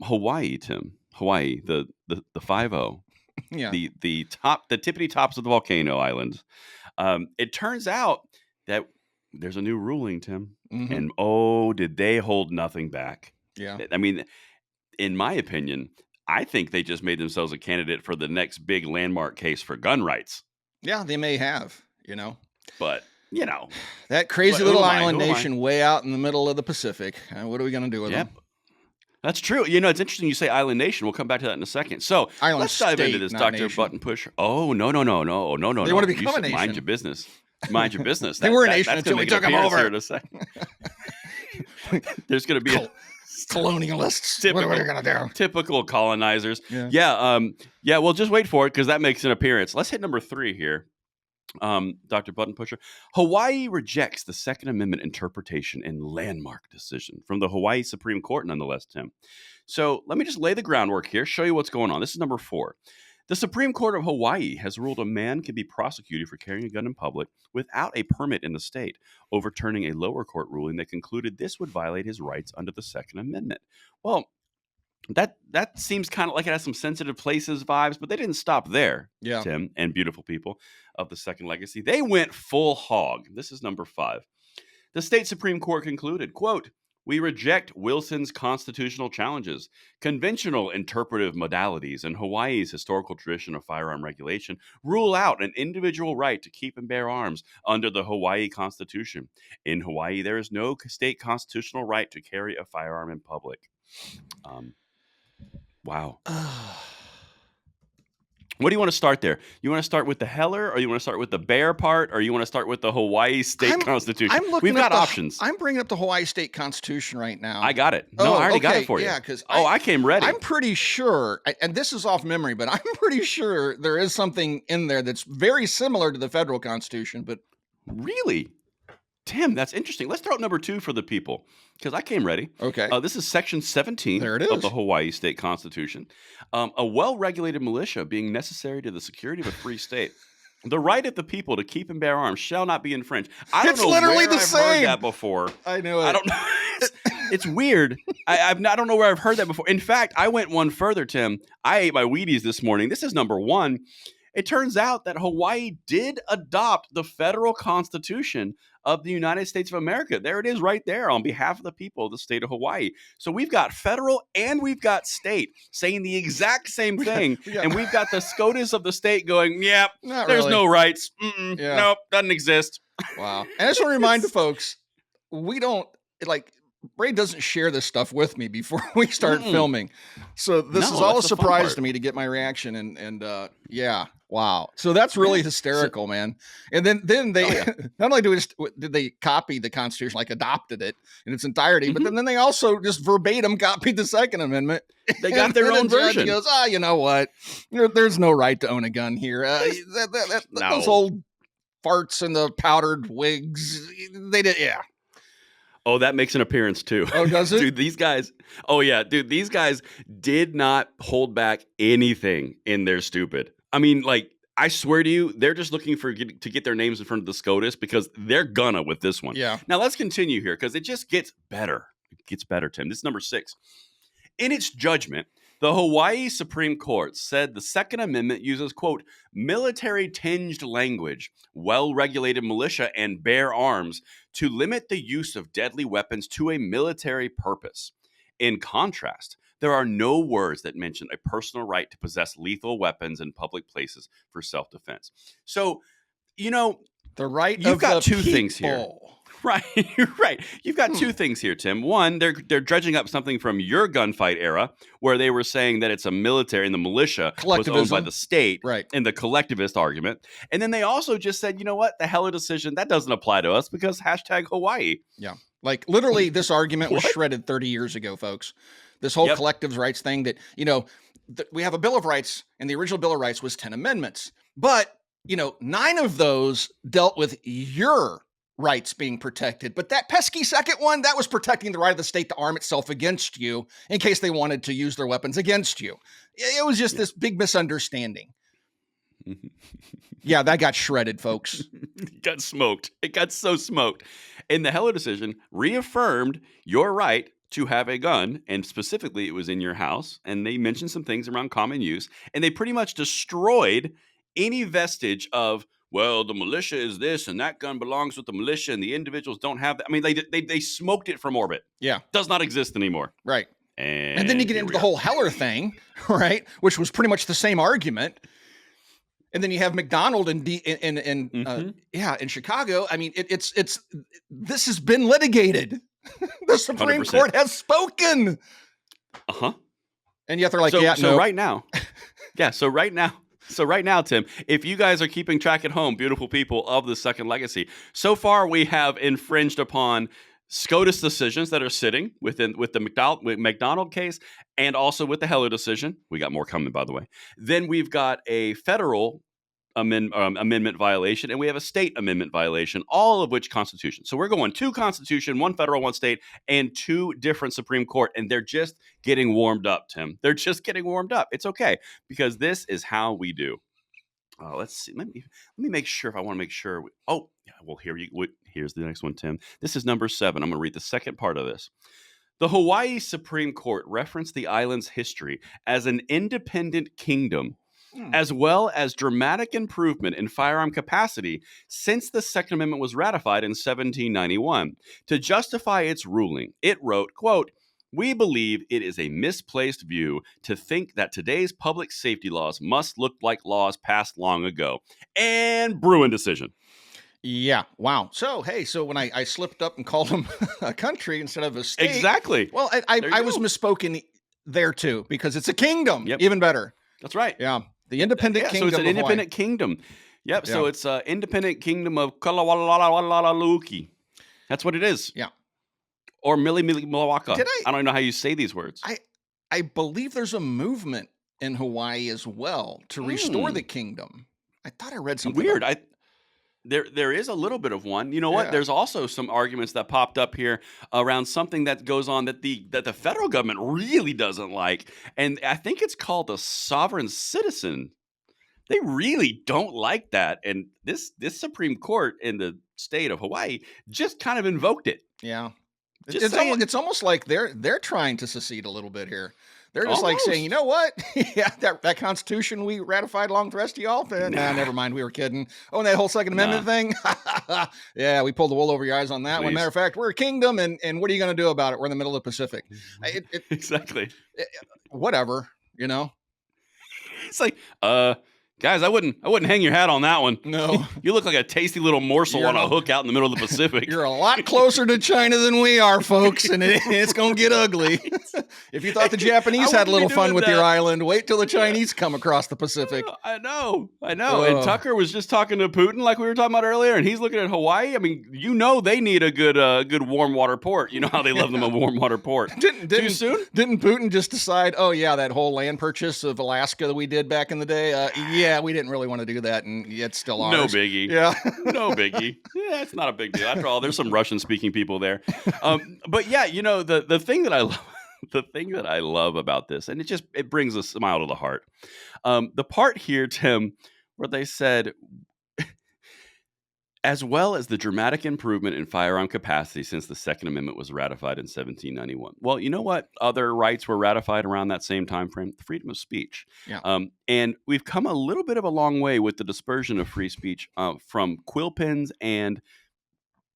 Hawaii, Tim. Hawaii, the 5-0, Yeah. the tippity tops of the volcano islands. It turns out that there's a new ruling, Tim, Mhm. and oh, did they hold nothing back? Yeah. I mean, in my opinion, I think they just made themselves a candidate for the next big landmark case for gun rights. Yeah, they may have, you know. But, That crazy who little am I? island Who am I? nation way out in the middle of the Pacific. What are we going to do with Yep. them? That's true. It's interesting you say island nation. We'll come back to that in a second. So Island let's dive into state, this, not Dr. nation. Button Pusher. Oh, no. They want to You become a said nation. mind your business. Mind your business. They were a nation that's gonna until we make an took them appearance over. here in a second. There's going to be colonialists. Typical, what are we going to do? Typical colonizers. Yeah. Yeah. Well, just wait for it because that makes an appearance. Let's hit number 3 here. Dr. Button Pusher. Hawaii rejects the Second Amendment interpretation in landmark decision from the Hawaii Supreme Court, nonetheless, Tim. So let me just lay the groundwork here, show you what's going on. This is number 4. The Supreme Court of Hawaii has ruled a man can be prosecuted for carrying a gun in public without a permit in the state, overturning a lower court ruling that concluded this would violate his rights under the Second Amendment. Well, that seems kind of like it has some sensitive places vibes, but they didn't stop there, Yeah. Tim, and beautiful people of the Second Legacy. They went full hog. This is number 5. The state Supreme Court concluded, quote, "We reject Wilson's constitutional challenges. Conventional interpretive modalities and Hawaii's historical tradition of firearm regulation rule out an individual right to keep and bear arms under the Hawaii Constitution. In Hawaii, there is no state constitutional right to carry a firearm in public." Wow. What do you want to start there? You want to start with the Heller, or you want to start with the bear part, or you want to start with the Hawaii State Constitution? We've got options. I'm bringing up the Hawaii State Constitution right now. I got it. No, I already got it for you. Yeah, because I came ready. I'm pretty sure, and this is off memory, but I'm pretty sure there is something in there that's very similar to the federal Constitution. But really? Tim, that's interesting. Let's throw out number 2 for the people, because I came ready. Okay. This is Section 17 There it is. of the Hawaii State Constitution. A well-regulated militia being necessary to the security of a free state. The right of the people to keep and bear arms shall not be infringed. I don't know literally where the I've same. heard that before. I know it. I don't know. It's weird. I don't know where I've heard that before. In fact, I went one further, Tim. I ate my Wheaties this morning. This is number 1. It turns out that Hawaii did adopt the federal Constitution of the United States of America. There it is right there on behalf of the people of the state of Hawaii. So we've got federal and we've got state saying the exact same thing. And we've got the SCOTUS of the state going, yep, there's no rights. Nope, doesn't exist. Wow. And I just want to remind the folks, we don't, Ray doesn't share this stuff with me before we start filming. So this is all a surprise to me to get my reaction. And yeah, wow. So that's really hysterical, man. And then they not only did they copy the Constitution, like adopted it in its entirety, but then they also just verbatim copied the Second Amendment. They got their own version. He goes, you know what? There's no right to own a gun here. Those old farts and the powdered wigs, they did, yeah. Oh, that makes an appearance too. Oh, does it? Dude, these guys did not hold back anything in their stupid. I mean, I swear to you, they're just looking to get their names in front of the SCOTUS because they're gonna with this one. Yeah. Now let's continue here because it just gets better. It gets better, Tim. This is number 6. In its judgment, the Hawaii Supreme Court said the Second Amendment uses, quote, military-tinged language, well-regulated militia, and bear arms to limit the use of deadly weapons to a military purpose. In contrast, there are no words that mention a personal right to possess lethal weapons in public places for self-defense. So, the right you've got two things here. Right. You've got 2 things here, Tim. One, they're dredging up something from your gunfight era where they were saying that it's a military and the militia was owned by the state in the collectivist argument. And then they also just said, you know what? The Heller decision, that doesn't apply to us because #Hawaii. Yeah. Literally this argument was shredded 30 years ago, folks. This whole collectives rights thing that, we have a Bill of Rights and the original Bill of Rights was 10 amendments. But, 9 of those dealt with your rights being protected. But that pesky second one, that was protecting the right of the state to arm itself against you in case they wanted to use their weapons against you. It was just this big misunderstanding. Yeah, that got shredded, folks. It got smoked. It got so smoked. And the Heller decision reaffirmed your right to have a gun, and specifically it was in your house, and they mentioned some things around common use, and they pretty much destroyed any vestige of, well, the militia is this and that gun belongs with the militia and the individuals don't have that. I mean, they smoked it from orbit. Yeah. Does not exist anymore. Right. And then you get into the whole Heller thing, right? Which was pretty much the same argument. And then you have McDonald in Chicago. I mean, it's this has been litigated. The Supreme 100%. Court has spoken. And yet they're like, right now. So right now, Tim, if you guys are keeping track at home, beautiful people of the Second Legacy, so far we have infringed upon SCOTUS decisions that are sitting with the McDonald case and also with the Heller decision. We got more coming, by the way. Then we've got a federal amendment violation, and we have a state amendment violation, all of which Constitution. So we're going 2 Constitution, 1 federal, 1 state, and 2 different Supreme Court, and they're just getting warmed up, Tim. They're just getting warmed up. It's okay, because this is how we do. Let's see. Let me make sure if I want to make sure. Here's the next one, Tim. This is number 7. I'm going to read the second part of this. The Hawaii Supreme Court referenced the island's history as an independent kingdom, as well as dramatic improvement in firearm capacity since the Second Amendment was ratified in 1791. To justify its ruling, it wrote, quote, "We believe it is a misplaced view to think that today's public safety laws must look like laws passed long ago." And Bruin decision. Yeah. Wow. So, hey, when I slipped up and called them a country instead of a state. Exactly. Well, I was misspoken there too, because it's a kingdom. Yep. Even better. That's right. Yeah. The independent kingdom. So it's an independent kingdom. Yep. Yeah. So it's an independent kingdom of Kalawalaluki. That's what it is. Yeah. Or Milwaukee. I don't know how you say these words. I believe there's a movement in Hawaii as well to restore the kingdom. I thought I read something weird. There is a little bit of one. You know what? There's also some arguments that popped up here around something that goes on that the federal government really doesn't like, and I think it's called the sovereign citizen. They really don't like that, and this Supreme Court in the state of Hawaii just kind of invoked it. Yeah, it's almost like they're trying to secede a little bit here. They're just like saying, you know what? Yeah, that Constitution we ratified along with the rest of y'all. Nah, never mind. We were kidding. Oh, and that whole Second Amendment thing. Yeah, we pulled the wool over your eyes on that one. Matter of fact, we're a kingdom, and what are you going to do about it? We're in the middle of the Pacific. Exactly. Whatever, you know. It's like, guys, I wouldn't hang your hat on that one. No. You look like a tasty little morsel on a hook out in the middle of the Pacific. You're a lot closer to China than we are, folks, and it's going to get ugly. If you thought the Japanese had a little fun with your island, wait till the Chinese come across the Pacific. I know. And Tucker was just talking to Putin like we were talking about earlier, and he's looking at Hawaii. I mean, they need a good warm water port. You know how they love them a warm water port. Too soon? Didn't Putin just decide, oh, yeah, that whole land purchase of Alaska that we did back in the day? Yeah, we didn't really want to do that, and it's still ours. No biggie. Yeah. No biggie. Yeah, it's not a big deal. After all, there's some Russian-speaking people there. But yeah, the thing that I love, the thing that I love about this, and it brings a smile to the heart. The part here, Tim, where they said, as well as the dramatic improvement in firearm capacity since the Second Amendment was ratified in 1791. Well, you know what other rights were ratified around that same time frame? The freedom of speech. Yeah. And we've come a little bit of a long way with the dispersion of free speech from quill pens and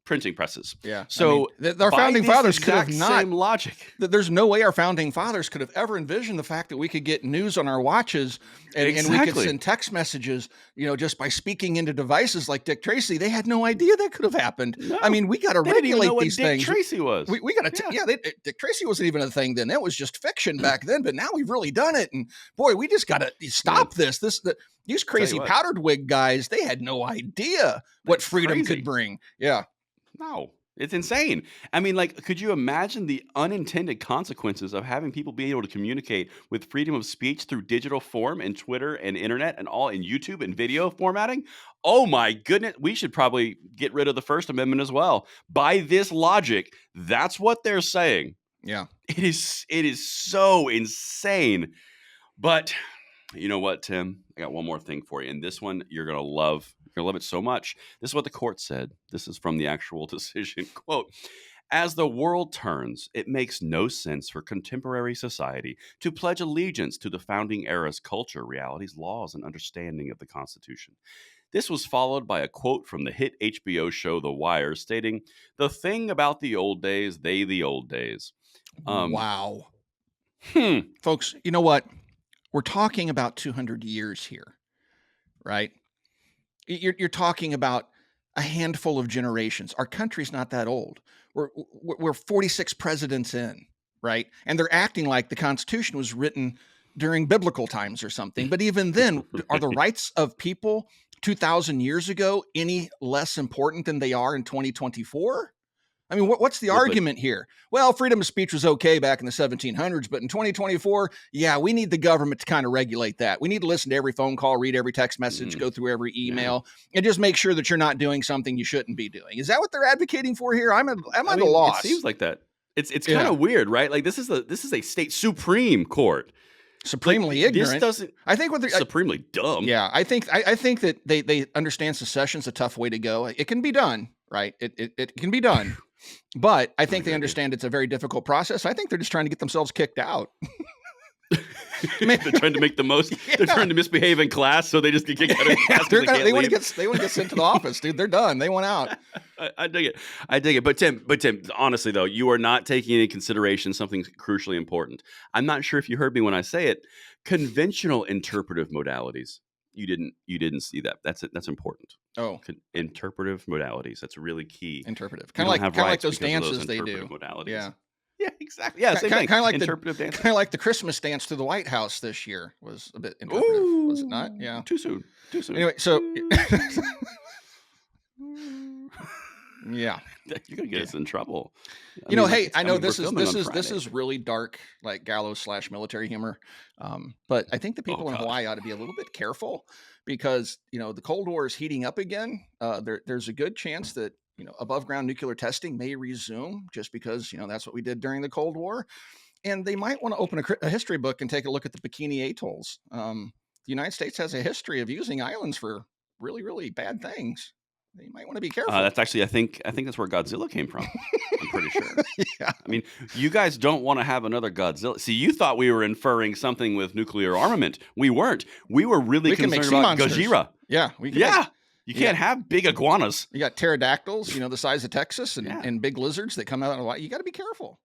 printing presses. Yeah. So our founding fathers could have not. Same logic. There's no way our founding fathers could have ever envisioned the fact that we could get news on our watches and we could send text messages, just by speaking into devices like Dick Tracy. They had no idea that could have happened. No, I mean, we got to regulate these things. Dick Tracy was. We got to. Dick Tracy wasn't even a thing then. That was just fiction back then. But now we've really done it. And boy, we just got to stop this. These crazy powdered wig guys. They had no idea what freedom could bring. Yeah. No, it's insane. I mean, could you imagine the unintended consequences of having people be able to communicate with freedom of speech through digital form and Twitter and internet and all in YouTube and video formatting? Oh my goodness, we should probably get rid of the First Amendment as well. By this logic, that's what they're saying. Yeah. It is so insane. But you know what, Tim? I got one more thing for you. And this one you're going to love. You're going to love it so much. This is what the court said. This is from the actual decision. Quote, As the world turns, it makes no sense for contemporary society to pledge allegiance to the founding era's culture, realities, laws, and understanding of the Constitution. This was followed by a quote from the hit HBO show The Wire stating, "The thing about the old days, they the old days." Wow. Hmm. Folks, you know what? We're talking about 200 years here, right? You're talking about a handful of generations. Our country's not that old. We're 46 presidents in, right? And they're acting like the Constitution was written during biblical times or something. But even then, are the rights of people 2,000 years ago any less important than they are in 2024? I mean, what's the argument here? Well, freedom of speech was okay back in the 1700s, but in 2024, yeah, we need the government to kind of regulate that. We need to listen to every phone call, read every text message, go through every email, and just make sure that you're not doing something you shouldn't be doing. Is that what they're advocating for here? I'm at a loss. It seems like that. It's kind of weird, right? Like this is a state Supreme Court. Supremely ignorant. This doesn't. I think what they're supremely dumb. Yeah, I think that they understand secession's a tough way to go. It can be done, right? It can be done. But I think they understand it's a very difficult process. I think they're just trying to get themselves kicked out. They're trying to make the most. Yeah. They're trying to misbehave in class, so they just get kicked out of class. They want to get sent to the office, dude. They're done. They want out. I dig it. But Tim, honestly though, you are not taking into consideration something crucially important. I'm not sure if you heard me when I say it. Conventional interpretive modalities. You didn't see that. That's important. Oh, interpretive modalities. That's really key. Interpretive, kind of like those dances they do. Modalities. Yeah, exactly. Yeah, same thing. Kind of like interpretive dance. Kind of like the Christmas dance to the White House this year was a bit interpretive. Ooh, was it not? Yeah, too soon. Anyway, so yeah, you're gonna get us in trouble. I know this is really dark, like gallows / military humor. But I think the people in Hawaii ought to be a little bit careful because the Cold War is heating up again. There's a good chance that above ground nuclear testing may resume just because that's what we did during the Cold War, and they might want to open a history book and take a look at the Bikini Atolls. The United States has a history of using islands for really, really bad things. You might want to be careful. That's actually, I think that's where Godzilla came from. I'm pretty sure. Yeah. I mean, you guys don't want to have another Godzilla. See, you thought we were inferring something with nuclear armament. We weren't. We were really concerned about Gojira. Yeah. You can't have big iguanas. You got pterodactyls, the size of Texas, and big lizards that come out of Hawaii. You got to be careful.